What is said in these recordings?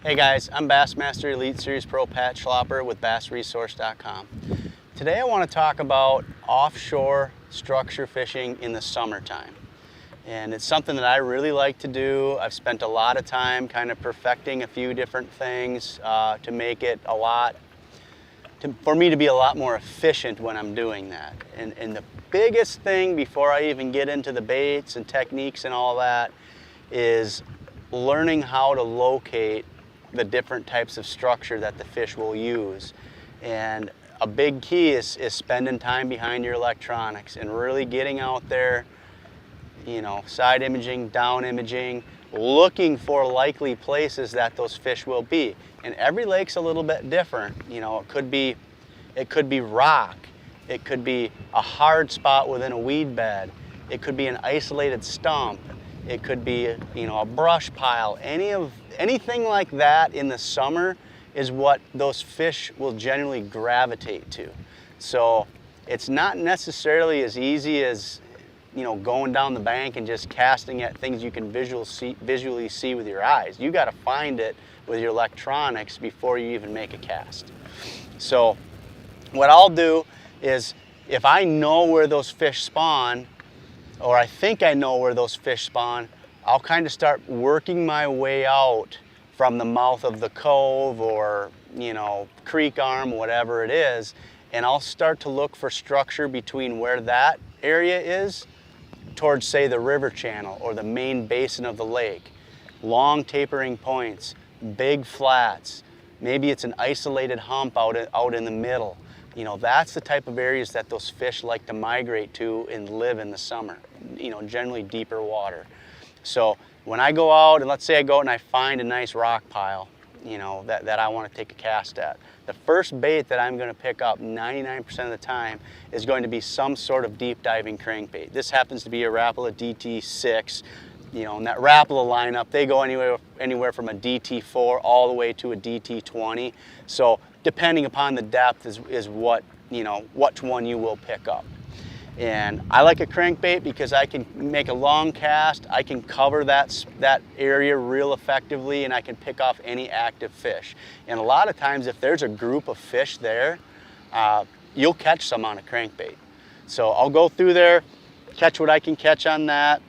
Hey guys, I'm Bassmaster Elite Series Pro Pat Schlopper with BassResource.com. Today I want to talk about offshore structure fishing in the summertime. And it's something that I really like to do. I've spent a lot of time kind of perfecting a few different things to make it for me to be a lot more efficient when I'm doing that. And the biggest thing before I even get into the baits and techniques and all that is learning how to locate the different types of structure that the fish will use. And a big key is spending time behind your electronics and really getting out there, side imaging, down imaging, looking for likely places that those fish will be. And every lake's a little bit different. It could be rock, it could be a hard spot within a weed bed, it could be an isolated stump, it could be a brush pile. Anything like that in the summer is what those fish will generally gravitate to. So it's not necessarily as easy as going down the bank and just casting at things you can visually see with your eyes. You got to find it with your electronics before you even make a cast. So what I'll do is, if I know where those fish spawn, or I think I know where those fish spawn, I'll kind of start working my way out from the mouth of the cove or creek arm, whatever it is, and I'll start to look for structure between where that area is towards, say, the river channel or the main basin of the lake. Long tapering points, big flats, maybe it's an isolated hump out in the middle. That's the type of areas that those fish like to migrate to and live in the summer, generally deeper water. So when I go out, and let's say I go out and I find a nice rock pile, that I want to take a cast at, the first bait that I'm going to pick up 99% of the time is going to be some sort of deep diving crankbait. This happens to be a Rapala DT6. In that Rapala lineup, they go anywhere from a DT4 all the way to a DT20. So depending upon the depth is what, which one you will pick up. And I like a crankbait because I can make a long cast, I can cover that area real effectively, and I can pick off any active fish. And a lot of times, if there's a group of fish there, you'll catch some on a crankbait. So I'll go through there, catch what I can catch on that,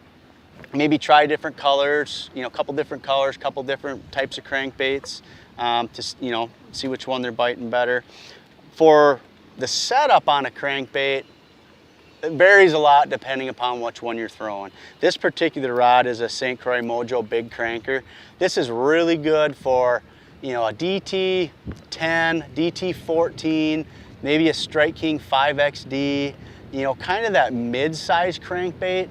maybe try different colors, couple different colors, couple different types of crankbaits to see which one they're biting better. For the setup on a crankbait, it varies a lot depending upon which one you're throwing. This particular rod is a St. Croix Mojo Big Cranker. This is really good for, a DT10, DT14, maybe a Strike King 5XD, kind of that mid-size crankbait.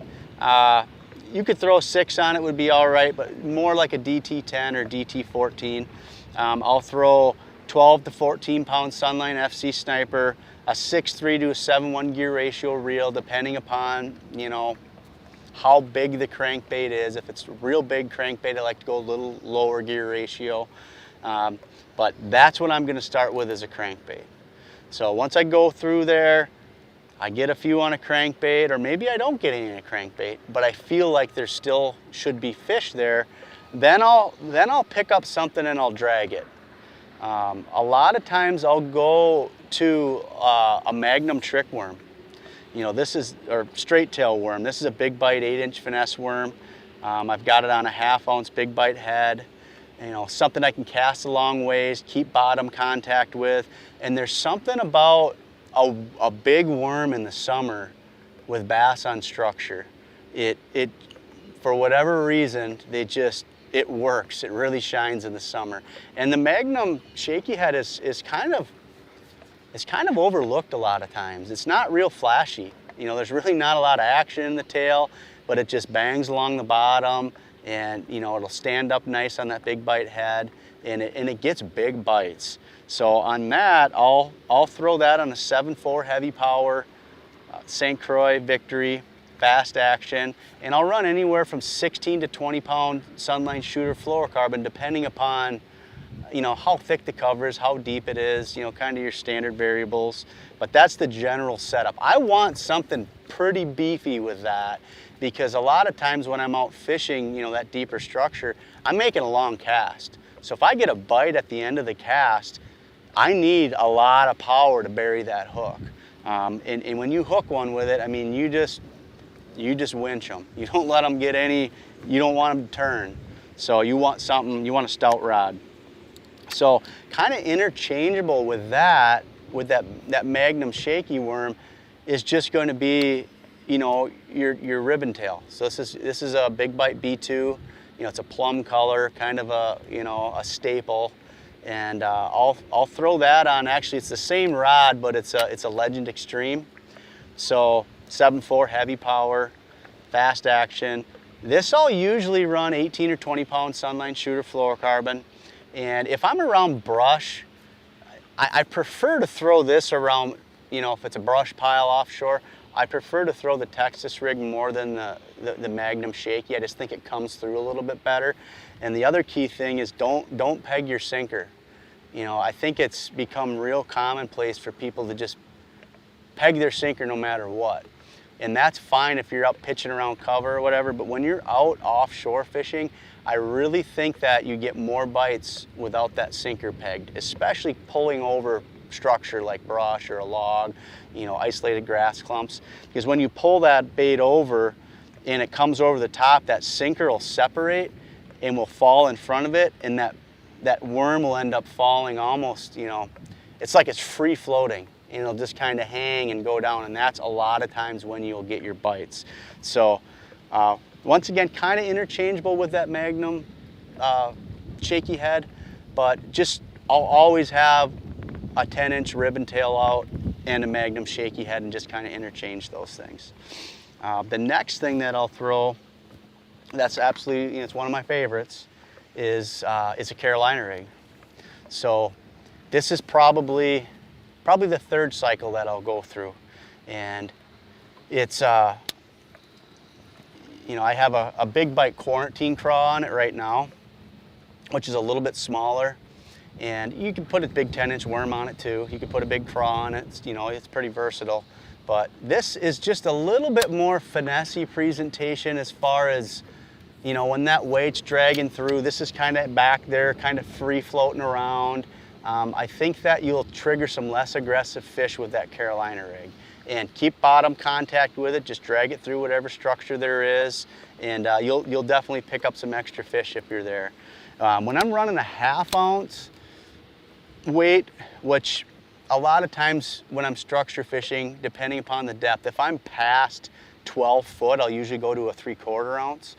You could throw 6 on it, would be all right, but more like a DT10 or DT14. I'll throw 12 to 14 pound Sunline FC Sniper, a 6.3 to a 7.1 gear ratio reel, depending upon, how big the crankbait is. If it's a real big crankbait, I like to go a little lower gear ratio. But that's what I'm gonna start with, as a crankbait. So once I go through there, I get a few on a crankbait, or maybe I don't get any on a crankbait, but I feel like there still should be fish there, then I'll pick up something and I'll drag it. A lot of times I'll go to a Magnum trick worm. Or straight tail worm. This is a big bite 8-inch finesse worm. I've got it on a 1/2 ounce big bite head. Something I can cast a long ways, keep bottom contact with. And there's something about a big worm in the summer with bass on structure. It for whatever reason, it works. It really shines in the summer. And the Magnum shaky head is kind of overlooked a lot of times. It's not real flashy. There's really not a lot of action in the tail, but it just bangs along the bottom, and it'll stand up nice on that big bite head, and it gets big bites. So on that, I'll throw that on a 7.4 heavy power St. Croix Victory fast action, and I'll run anywhere from 16 to 20 pound Sunline shooter fluorocarbon, depending upon how thick the cover is, how deep it is, kind of your standard variables. But that's the general setup. I want something pretty beefy with that, because a lot of times when I'm out fishing, that deeper structure, I'm making a long cast. So if I get a bite at the end of the cast, I need a lot of power to bury that hook. And when you hook one with it, I mean, you just winch them. You don't let them get any, you don't want them to turn. So you want something, you want a stout rod. So kind of interchangeable with that Magnum shaky worm is just going to be, you know, your ribbon tail. So this is a Big Bite B2. You know, it's a plum color, kind of a, you know, a staple. And I'll throw that on. Actually, it's the same rod, but it's a Legend Extreme. So 7.4 heavy power, fast action. This I'll usually run 18 or 20 pound Sunline shooter fluorocarbon. And if I'm around brush, I prefer to throw this around, you know, if it's a brush pile offshore, I prefer to throw the Texas rig more than the Magnum shaky. I just think it comes through a little bit better. And the other key thing is don't peg your sinker. You know, I think it's become real commonplace for people to just peg their sinker no matter what. And that's fine if you're out pitching around cover or whatever, but when you're out offshore fishing, I really think that you get more bites without that sinker pegged, especially pulling over structure like brush or a log, you know, isolated grass clumps. Because when you pull that bait over and it comes over the top, that sinker will separate and will fall in front of it, and that worm will end up falling almost, you know, it's like it's free floating. And it'll just kind of hang and go down, and that's a lot of times when you'll get your bites. So once again, kind of interchangeable with that Magnum shaky head, but just I'll always have a 10-inch ribbon tail out and a Magnum shaky head and just kind of interchange those things. The next thing that I'll throw, that's absolutely, you know, it's one of my favorites, is a Carolina rig. So this is probably the third cycle that I'll go through. And it's, you know, I have a Big Bite Quarantine Craw on it right now, which is a little bit smaller. And you can put a big 10-inch worm on it too. You can put a big craw on it. It's, you know, it's pretty versatile. But this is just a little bit more finessey presentation as far as, you know, when that weight's dragging through, this is kind of back there, kind of free floating around. I think that you'll trigger some less aggressive fish with that Carolina rig. And keep bottom contact with it, just drag it through whatever structure there is, and you'll definitely pick up some extra fish if you're there. When I'm running a 1/2 ounce weight, which a lot of times when I'm structure fishing, depending upon the depth, if I'm past 12 foot, I'll usually go to a 3/4 ounce.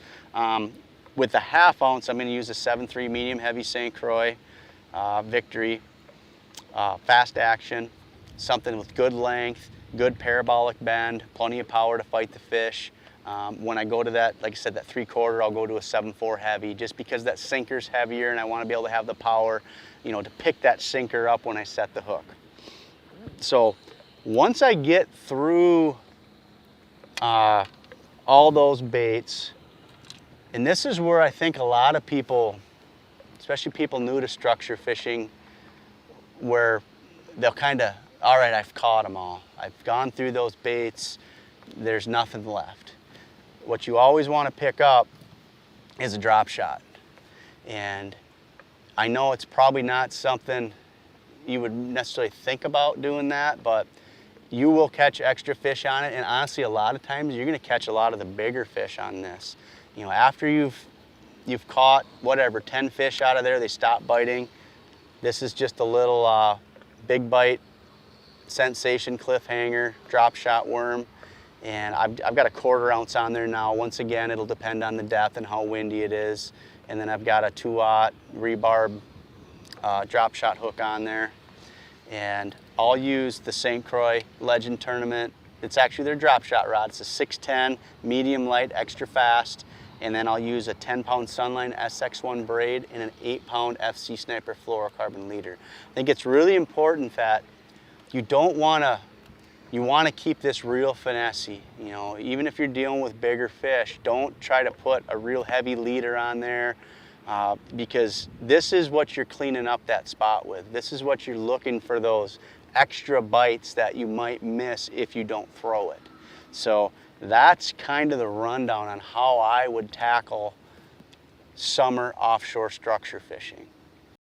With the 1/2 ounce, I'm going to use a 7.3 medium heavy St. Croix Victory, fast action, something with good length, good parabolic bend, plenty of power to fight the fish. When I go to that, like I said, that 3/4, I'll go to a 7.4 heavy, just because that sinker's heavier and I want to be able to have the power, you know, to pick that sinker up when I set the hook. So once I get through all those baits, and this is where I think a lot of people, especially people new to structure fishing, where they'll kind of, all right, I've caught them all. I've gone through those baits, there's nothing left. What you always want to pick up is a drop shot. And I know it's probably not something you would necessarily think about doing that, but you will catch extra fish on it. And honestly, a lot of times you're going to catch a lot of the bigger fish on this. You know, after you've caught whatever 10 fish out of there, they stop biting. This is just a little Big Bite Sensation Cliffhanger drop shot worm, and I've got a 1/4 ounce on there now. Once again, it'll depend on the depth and how windy it is. And then I've got a 2/0 rebarb drop shot hook on there, and I'll use the St. Croix Legend Tournament. It's actually their drop shot rod. It's a 610 medium light, extra fast. And then I'll use a 10-pound Sunline SX1 braid and an 8-pound FC Sniper fluorocarbon leader. I think it's really important that you want to keep this real finessey. You know, even if you're dealing with bigger fish, don't try to put a real heavy leader on there, because this is what you're cleaning up that spot with. This is what you're looking for, those extra bites that you might miss if you don't throw it. So that's kind of the rundown on how I would tackle summer offshore structure fishing.